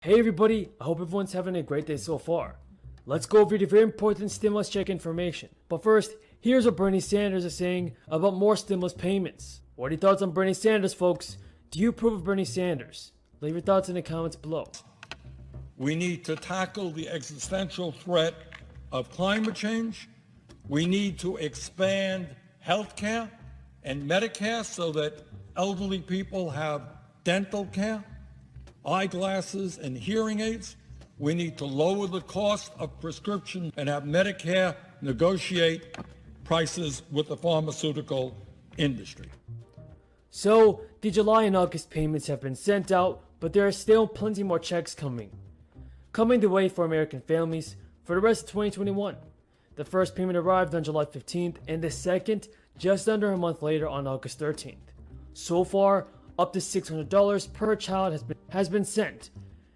Hey everybody, I hope everyone's having a great day so far. Let's go over the very important stimulus check information. But first, here's what Bernie Sanders is saying about more stimulus payments. What are your thoughts on Bernie Sanders, folks? Do you approve of Bernie Sanders? Leave your thoughts in the comments below. We need to tackle the existential threat of climate change. We need to expand health care and Medicare so that elderly people have dental care, eyeglasses, and hearing aids. We need to lower the cost of prescription and have Medicare negotiate prices with the pharmaceutical industry. So, the July and August payments have been sent out, but there are still plenty more checks coming the way for American families for the rest of 2021. The first payment arrived on July 15th, and the second just under a month later on August 13th. So far, up to $600 per child has been sent,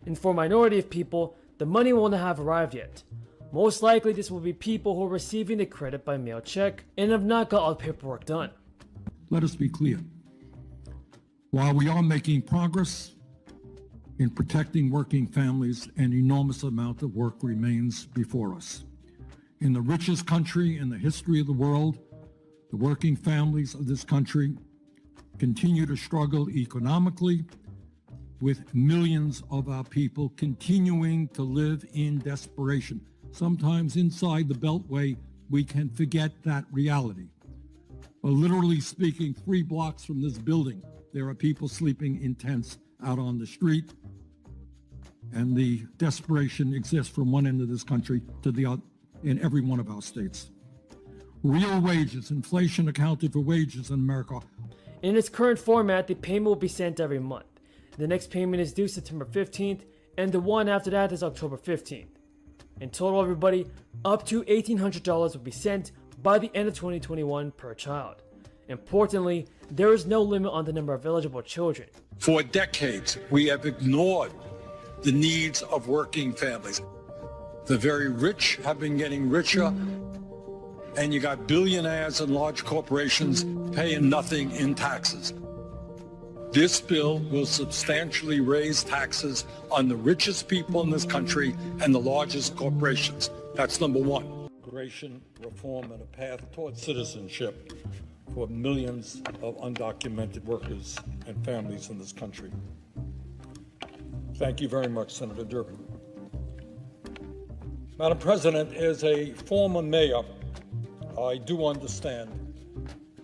and for a minority of people, the money won't have arrived yet. Most likely this will be people who are receiving the credit by mail check and have not got all the paperwork done. Let us be clear. While we are making progress in protecting working families, an enormous amount of work remains before us. In the richest country in the history of the world, the working families of this country continue to struggle economically, with millions of our people continuing to live in desperation. Sometimes inside the Beltway, we can forget that reality. But literally speaking, 3 blocks from this building, there are people sleeping in tents out on the street, and the desperation exists from one end of this country to the other in every one of our states. Real wages, inflation accounted for wages in America. In its current format, the payment will be sent every month. The next payment is due September 15th, and the one after that is October 15th. In total, everybody, up to $1,800 will be sent by the end of 2021 per child. Importantly, there is no limit on the number of eligible children. For decades, we have ignored the needs of working families. The very rich have been getting richer, and you got billionaires and large corporations paying nothing in taxes. This bill will substantially raise taxes on the richest people in this country and the largest corporations. That's number one. Immigration reform and a path towards citizenship for millions of undocumented workers and families in this country. Thank you very much, Senator Durbin. Madam President, as a former mayor, I do understand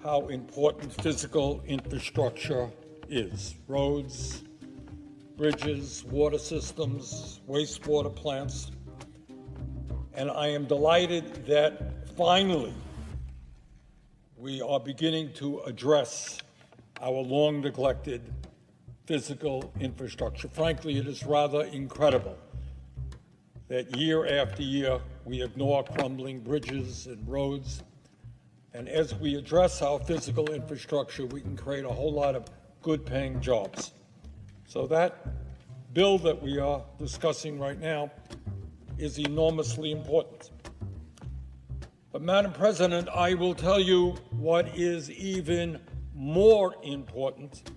how important physical infrastructure is. Roads, bridges, water systems, wastewater plants. And I am delighted that finally we are beginning to address our long neglected physical infrastructure. Frankly, it is rather incredible that year after year we ignore crumbling bridges and roads. And as we address our physical infrastructure, we can create a whole lot of good-paying jobs. So that bill that we are discussing right now is enormously important. But Madam President, I will tell you what is even more important,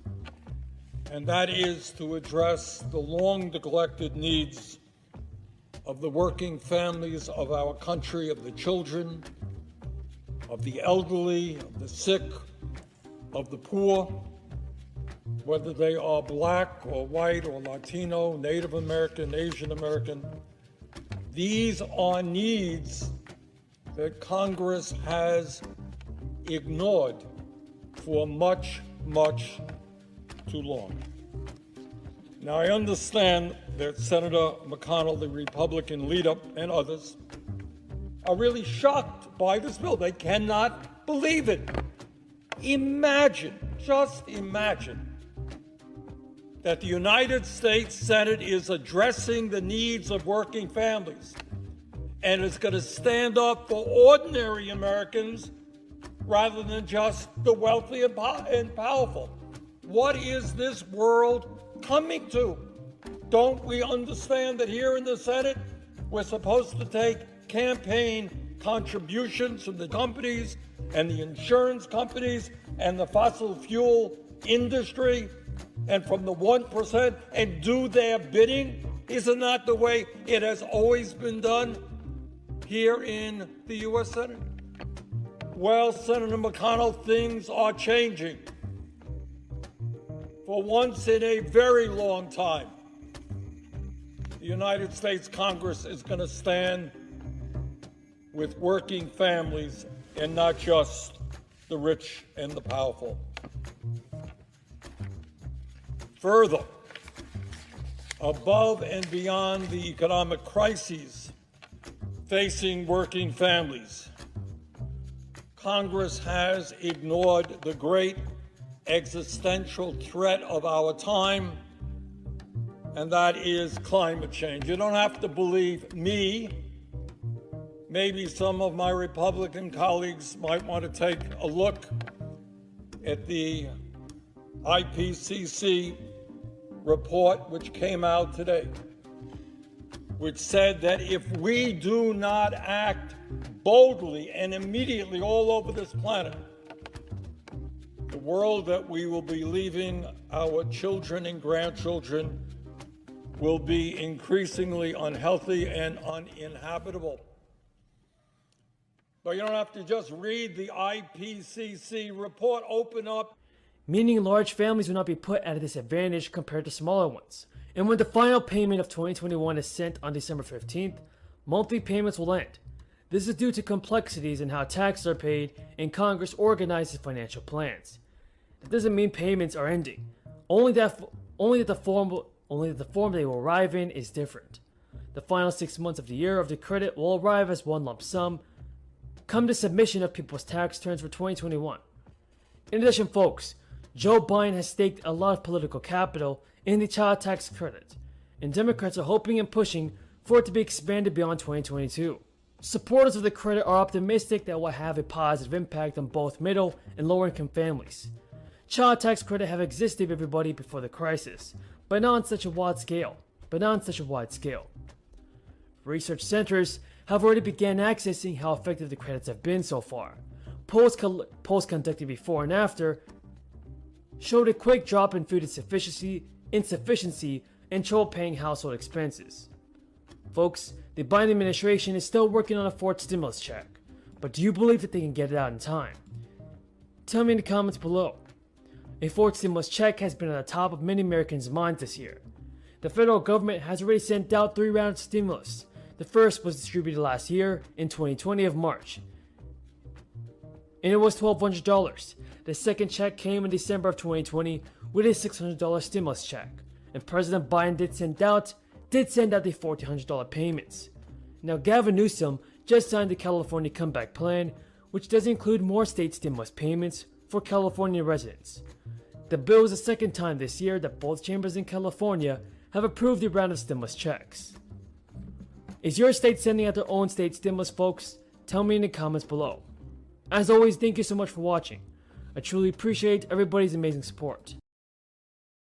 and that is to address the long neglected needs of the working families of our country, of the children, of the elderly, of the sick, of the poor, whether they are black or white or Latino, Native American, Asian American. These are needs that Congress has ignored for much, much too long. Now, I understand that Senator McConnell, the Republican leader, and others are really shocked by this bill. They cannot believe it. Imagine, just imagine, that the United States Senate is addressing the needs of working families and is going to stand up for ordinary Americans rather than just the wealthy and powerful. What is this world coming to? Don't we understand that here in the Senate, we're supposed to take campaign contributions from the companies and the insurance companies and the fossil fuel industry and from the 1% and do their bidding Isn't that the way it has always been done here in the U.S. Senate? Well, Senator McConnell, things are changing. For once in a very long time, the United States Congress is going to stand with working families and not just the rich and the powerful. Further, above and beyond the economic crises facing working families, Congress has ignored the great existential threat of our time, and that is climate change. You don't have to believe me. Maybe some of my Republican colleagues might want to take a look at the IPCC report, which came out today, which said that if we do not act boldly and immediately all over this planet, the world that we will be leaving our children and grandchildren will be increasingly unhealthy and uninhabitable. But you don't have to just read the IPCC report. Open up. Meaning large families will not be put at a disadvantage compared to smaller ones. And when the final payment of 2021 is sent on December 15th, monthly payments will end. This is due to complexities in how taxes are paid and Congress organizes financial plans. That doesn't mean payments are ending. Only that the form they will arrive in is different. The final 6 months of the year of the credit will arrive as one lump sum, come to submission of people's tax returns for 2021. In addition, folks, Joe Biden has staked a lot of political capital in the child tax credit, and Democrats are hoping and pushing for it to be expanded beyond 2022. Supporters of the credit are optimistic that it will have a positive impact on both middle and lower income families. Child tax credit have existed for everybody before the crisis, but not on such a wide scale. Research centers have already begun accessing how effective the credits have been so far. Polls conducted before and after showed a quick drop in food insufficiency and trouble paying household expenses. Folks, the Biden administration is still working on a fourth stimulus check, but do you believe that they can get it out in time? Tell me in the comments below. A fourth stimulus check has been at the top of many Americans' minds this year. The federal government has already sent out 3 rounds of stimulus. The first was distributed last year in 2020 of March, and it was $1,200. The second check came in December of 2020 with a $600 stimulus check, and President Biden did send out the $1,400 payments. Now, Gavin Newsom just signed the California Comeback Plan, which does include more state stimulus payments for California residents. The bill is the second time this year that both chambers in California have approved the round of stimulus checks. Is your state sending out their own state stimulus, folks? Tell me in the comments below. As always, thank you so much for watching. I truly appreciate everybody's amazing support.